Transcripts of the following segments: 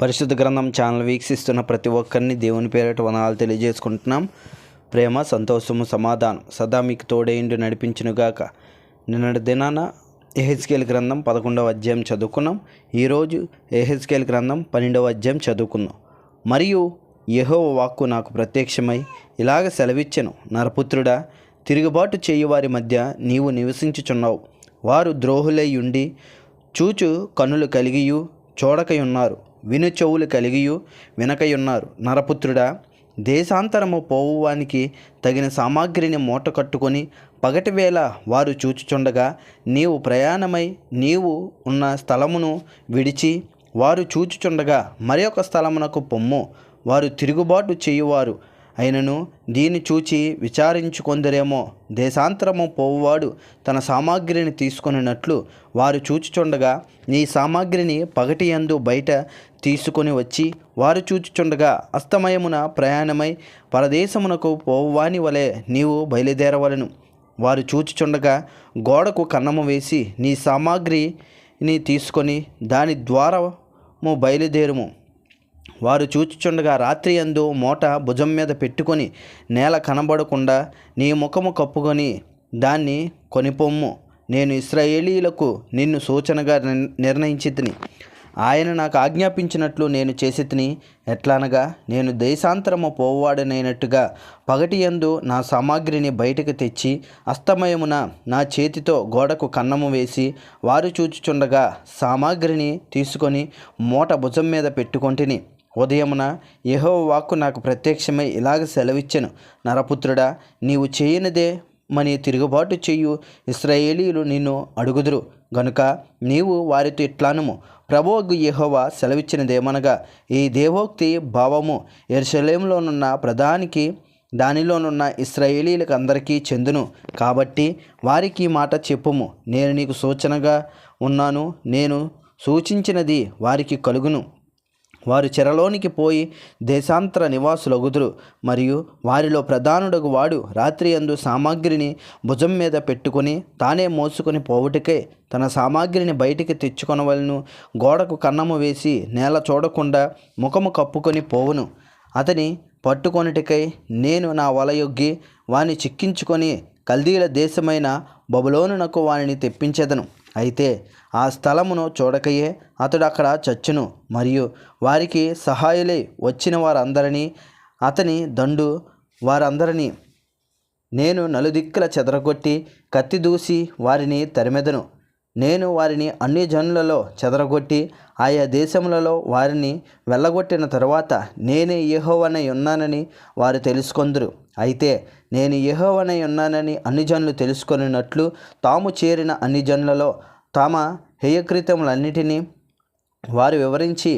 పరిశుద్ధ గ్రంథం ఛానల్ వీక్షిస్తున్న ప్రతి ఒక్కరిని దేవుని పేరిట వందనాలు తెలియజేసుకుంటున్నాం. ప్రేమ, సంతోషము, సమాధానం సదా మీకు తోడేండి నడిపించునుగాక. నిన్నటి దినాన యెహెజ్కేలు గ్రంథం 11వ అధ్యాయం చదువుకున్నాం. ఈరోజు యెహెజ్కేలు గ్రంథం 12వ అధ్యాయం చదువుకుందాం. మరియు యెహోవా వాక్కు నాకు ప్రత్యక్షమై ఇలాగ సెలవిచ్చెను, నరపుత్రుడా, తిరుగుబాటు చేయువారి మధ్య నీవు నివసించుచున్నావు. వారు ద్రోహులై ఉండి చూచు కన్నులు కలిగియు చూడకయున్నారు, విను చెవులు కలిగియు వినకయున్నారు. నరపుత్రుడా, దేశాంతరము పోవువానికి తగిన సామాగ్రిని మూట కట్టుకొని పగటి వేళ వారు చూచుచుండగా నీవు ప్రయాణమై నీవు ఉన్న స్థలమును విడిచి వారు చూచుచుండగా మరి ఒక స్థలమునకు పొమ్ము. వారు తిరుగుబాటు చేయువారు అయినను దీన్ని చూచి విచారించుకొందరేమో. దేశాంతరము పోవువాడు తన సామాగ్రిని తీసుకొనినట్లు వారు చూచుచుండగా నీ సామాగ్రిని పగటి యందు బయట తీసుకొని వచ్చి వారు చూచుచుండగా అస్తమయమున ప్రయాణమై పరదేశమునకు పోవువాని వలె నీవు బయలుదేరవలను. వారు చూచుచుండగా గోడకు కన్నము వేసి నీ సామాగ్రిని తీసుకొని దాని ద్వారము బయలుదేరుము. వారు చూచుచుండగా రాత్రి యందు మూట భుజం మీద పెట్టుకొని నేల కనబడకుండా నీ ముఖము కప్పుకొని దాన్ని కొనిపొమ్ము. నేను ఇశ్రాయేలీయులకు నిన్ను సూచనగా నిర్ణయించితిని. ఆయన నాకు ఆజ్ఞాపించినట్లు నేను చేసితిని. ఎట్లనగా, నేను దేశాంతరము పోవాడనైనట్టుగా పగటి యందు నా సామాగ్రిని బయటకు తెచ్చి అస్తమయమున నా చేతితో గోడకు కన్నము వేసి వారు చూచుచుండగా సామాగ్రిని తీసుకొని మూట భుజం మీద పెట్టుకొంటిని. ఉదయమున యెహోవా వాక్కు నాకు ప్రత్యక్షమై ఇలాగ సెలవిచ్చెను, నరపుత్రుడా, నీవు చేయనిదే మని తిరుగుబాటు చేయు ఇశ్రాయేలీయులు నిన్ను అడుగుదురు గనుక నీవు వారితో ఇట్లనుము, ప్రభువగు యెహోవా సెలవిచ్చినదేమనగా, ఈ దేవోక్తి భావము యెరూషలేములోనున్న ప్రధానికి దానిలోనున్న ఇశ్రాయేలీయులకు అందరికీ చెందును. కాబట్టి వారికి మాట చెప్పుము. నేను నీకు సూచనగా ఉన్నాను. నేను సూచించినది వారికి కలుగును. వారు చెరలోనికి పోయి దేశాంతర నివాసులగుదురు. మరియు వారిలో ప్రధానుడగు వాడు రాత్రి యందు సామాగ్రిని భుజం మీద పెట్టుకొని తానే మోసుకొని పోవుటకై తన సామాగ్రిని బయటికి తెచ్చుకొనవలను. గోడకు కన్నము వేసి నేల చూడకుండా ముఖము కప్పుకొని పోవును. అతని పట్టుకొనుటకై నేను నా వలయొగ్గి వాని చిక్కించుకొని కల్దీల దేశమైన బబులోనునకు వానిని తెప్పించెదను. అయితే ఆ స్థలమును చూడకయే అతడు అక్కడ చచ్చును. మరియు వారికి సహాయులై వచ్చిన వారందరినీ అతని దండు వారందరినీ నేను నలుదిక్కుల చెదరగొట్టి కత్తి దూసి వారిని తరిమెదను. నేను వారిని అన్ని జనులలో చెదరగొట్టి ఆయా దేశములలో వారిని వెళ్ళగొట్టిన తరువాత నేనే యెహోవానై ఉన్నానని వారు తెలుసుకొందురు. అయితే నేను యెహోవానై ఉన్నానని అన్ని జనులు తెలుసుకొనినట్లు తాము చేరిన అన్ని జనులలో తమ హేయకృత్యములన్నిటినీ వారు వివరించి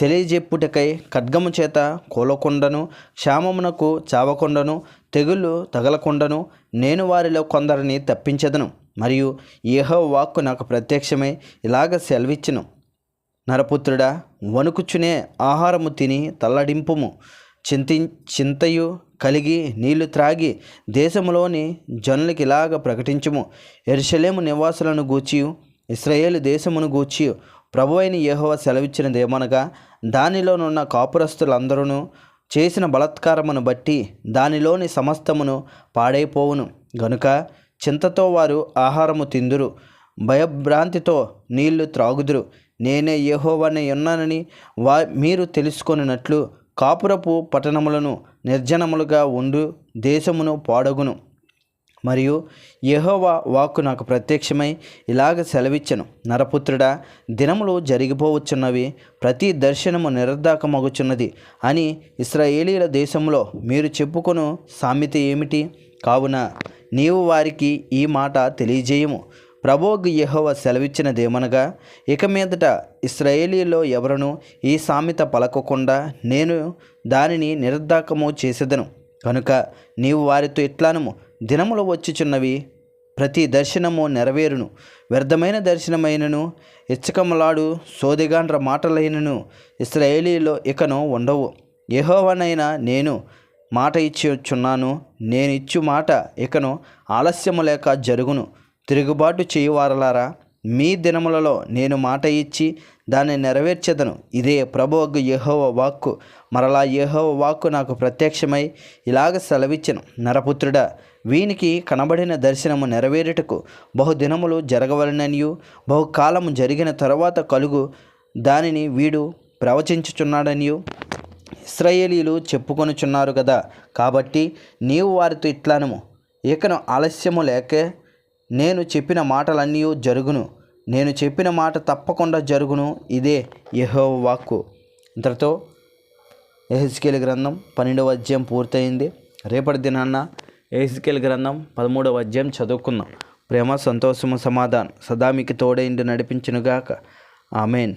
తెలియజెప్పుటకై ఖడ్గము చేత కూలకుండను, క్షామమునకు చావకుండను, తెగుళ్ళు తగలకుండను నేను వారిలో కొందరిని తప్పించెదను. మరియు యెహోవా వాక్కు నాకు ప్రత్యక్షమై ఇలాగ సెలవిచ్చెను, నరపుత్రుడా, వణుకుచునే ఆహారము తిని తల్లడింపుము. చింతయు కలిగి నీళ్లు త్రాగి దేశములోని జనులకి ఇలాగ ప్రకటించుము, యెరూషలేము నివాసులను గూర్చియు ఇశ్రాయేలు దేశమును గూర్చియు ప్రభువైన యెహోవా సెలవిచ్చినదేమనగా, దానిలోనున్న కాపురస్తులందరూ చేసిన బలాత్కారమును బట్టి దానిలోని సమస్తమును పాడైపోవును. గనుక చింతతో వారు ఆహారము తిందురు, భయభ్రాంతితో నీళ్లు త్రాగుదురు. నేనే యెహోవానై ఉన్నానని మీరు తెలుసుకొనినట్లు కాపురపు పట్టణములను నిర్జనములుగా ఉండు దేశమును పాడగును. మరియు యెహోవా వాక్కు నాకు ప్రత్యక్షమై ఇలాగ సెలవిచ్చెను, నరపుత్రుడా, దినములు జరిగిపోవచ్చున్నవి, ప్రతి దర్శనము నిరర్ధకమగుచున్నది అని ఇశ్రాయేలీయుల దేశంలో మీరు చెప్పుకొను సామెత ఏమిటి? కావున నీవు వారికి ఈ మాట తెలియజేయము. ప్రభువు యెహోవా సెలవిచ్చినదేమనగా, ఇక మీదట ఇశ్రాయేలీయుల్లో ఎవరునూ ఈ సామెత పలకకుండా నేను దానిని నిరర్ధకము చేసేదను. కనుక నీవు వారితో ఇట్లనుము, దినములు వచ్చుచున్నవి, ప్రతి దర్శనము నెరవేరును. వ్యర్థమైన దర్శనమైనను ఇచ్చకములాడు సోదిగాండ్ర మాటలైనను ఇశ్రాయేలీయుల్లో ఇకను ఉండవు. యెహోవానైనా నేను మాట ఇచ్చిచున్నాను. నేనిచ్చు మాట ఇకను ఆలస్యము లేక జరుగును. తిరుగుబాటు చేయువారలారా, మీ దినములలో నేను మాట ఇచ్చి దాన్ని నెరవేర్చెదను. ఇదే ప్రభువగు యెహోవా వాక్కు. మరలా యెహోవా వాక్కు నాకు ప్రత్యక్షమై ఇలాగ సెలవిచ్చెను, నరపుత్రుడా, వీనికి కనబడిన దర్శనము నెరవేరుటకు బహుదినములు జరగవలననియు బహుకాలము జరిగిన తరువాత కలుగు దానిని వీడు ప్రవచించుచున్నాడనియు ఇశ్రాయేలీయులు చెప్పుకొనుచున్నారు కదా. కాబట్టి నీవు వారితో ఇట్లనము, ఇకను ఆలస్యము లేకే నేను చెప్పిన మాటలన్నీ జరుగును. నేను చెప్పిన మాట తప్పకుండా జరుగును. ఇదే యెహోవా వాక్కు. ఇంతటితో యెహెజ్కేలు గ్రంథం 12వ అధ్యాయం పూర్తయింది. రేపటి దినాన్న యెహెజ్కేలు గ్రంథం 13వ అధ్యాయం చదువుకుందాం. ప్రేమ, సంతోషము, సమాధానం సదా మీకు తోడైండి నడిపించునుగాక. ఆమెన్.